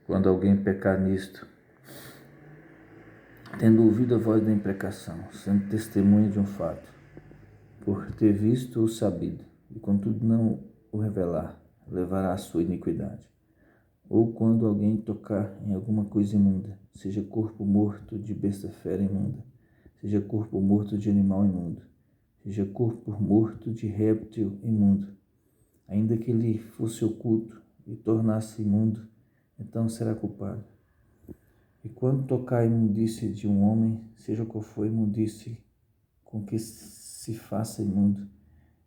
quando alguém pecar nisto, tendo ouvido a voz da imprecação, sendo testemunha de um fato, por ter visto ou sabido, e contudo não o revelar, levará a sua iniquidade. Ou quando alguém tocar em alguma coisa imunda, seja corpo morto de besta fera imunda, seja corpo morto de animal imundo, seja corpo morto de réptil imundo, ainda que ele fosse oculto e tornasse imundo, então será culpado. E quando tocar a imundície de um homem, seja qual for a imundície com que se faça imundo,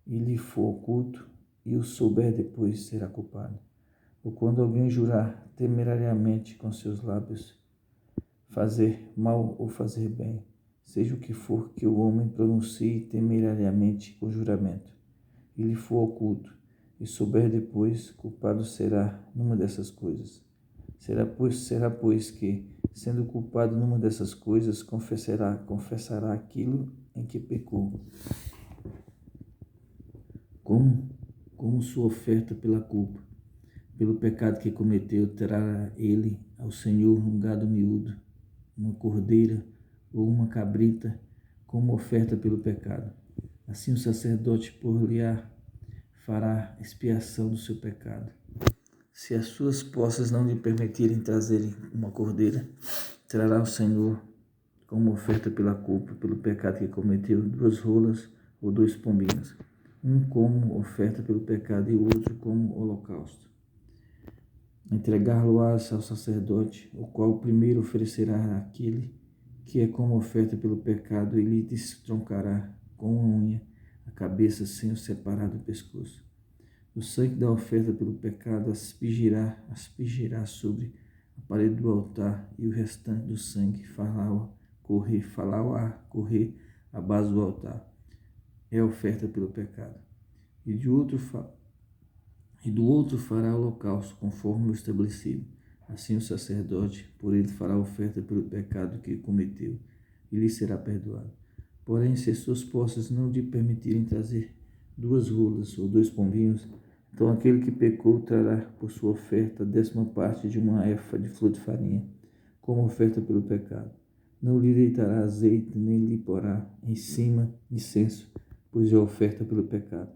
e lhe for oculto, e o souber depois, será culpado. Ou quando alguém jurar temerariamente com seus lábios, fazer mal ou fazer bem, seja o que for que o homem pronuncie temerariamente com juramento, e lhe for oculto, e souber depois, culpado será numa dessas coisas. Será pois que, sendo culpado numa dessas coisas, confessará aquilo em que pecou, como sua oferta pela culpa. Pelo pecado que cometeu, trará ele ao Senhor um gado miúdo, uma cordeira ou uma cabrita, como oferta pelo pecado. Assim o sacerdote por-lhe-á fará expiação do seu pecado. Se as suas posses não lhe permitirem trazer uma cordeira, trará ao Senhor como oferta pela culpa, pelo pecado que cometeu, 2 rolas ou 2 pombinhos, um como oferta pelo pecado e o outro como holocausto. Entregar-lo-ás ao sacerdote, o qual primeiro oferecerá aquele que é como oferta pelo pecado e lhe destroncará com uma unha a cabeça sem o separar do pescoço. O sangue da oferta pelo pecado aspergirá sobre a parede do altar, e o restante do sangue fará-o correr à base do altar. É oferta pelo pecado. E do outro fará holocausto, conforme o estabelecido. Assim o sacerdote, por ele, fará oferta pelo pecado que cometeu, e lhe será perdoado. Porém, se as suas posses não lhe permitirem trazer 2 rolas ou 2 pombinhos, então aquele que pecou trará por sua oferta a 10ª parte de uma efa de flor de farinha, como oferta pelo pecado. Não lhe deitará azeite, nem lhe porá em cima incenso, pois é oferta pelo pecado.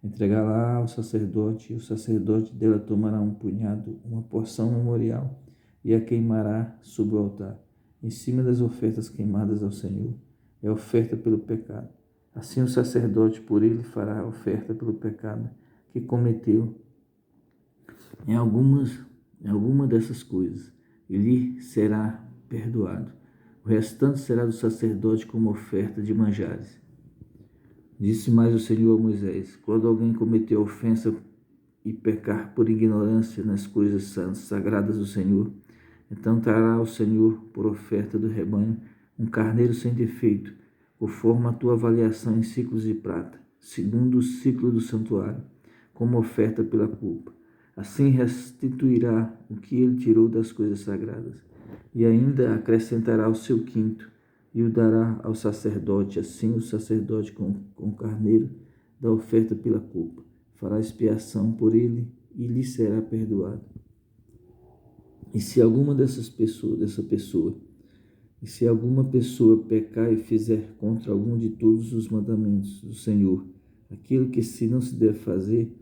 Entregá-la ao sacerdote, e o sacerdote dela tomará um punhado, uma porção memorial, e a queimará sobre o altar, em cima das ofertas queimadas ao Senhor. É oferta pelo pecado. Assim o sacerdote por ele fará oferta pelo pecado que cometeu em alguma dessas coisas, e lhe será perdoado. O restante será do sacerdote como oferta de manjares. Disse mais o Senhor a Moisés: quando alguém cometer ofensa e pecar por ignorância nas coisas sagradas do Senhor, então trará ao Senhor por oferta do rebanho um carneiro sem defeito, conforme a tua avaliação em ciclos de prata, segundo o ciclo do santuário, como oferta pela culpa. Assim restituirá o que ele tirou das coisas sagradas, e ainda acrescentará o seu quinto, e o dará ao sacerdote. Assim o sacerdote com o carneiro da oferta pela culpa fará expiação por ele, e lhe será perdoado. E se alguma pessoa pecar e fizer contra algum de todos os mandamentos do Senhor, aquilo que não se deve fazer,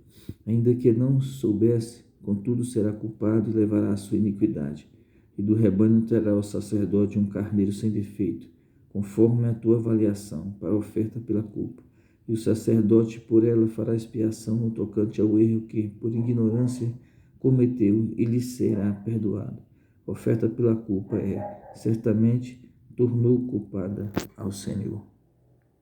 ainda que não soubesse, contudo será culpado e levará a sua iniquidade. E do rebanho terá o sacerdote um carneiro sem defeito, conforme a tua avaliação, para a oferta pela culpa. E o sacerdote por ela fará expiação no tocante ao erro que, por ignorância, cometeu, e lhe será perdoado. A oferta pela culpa certamente tornou culpada ao Senhor.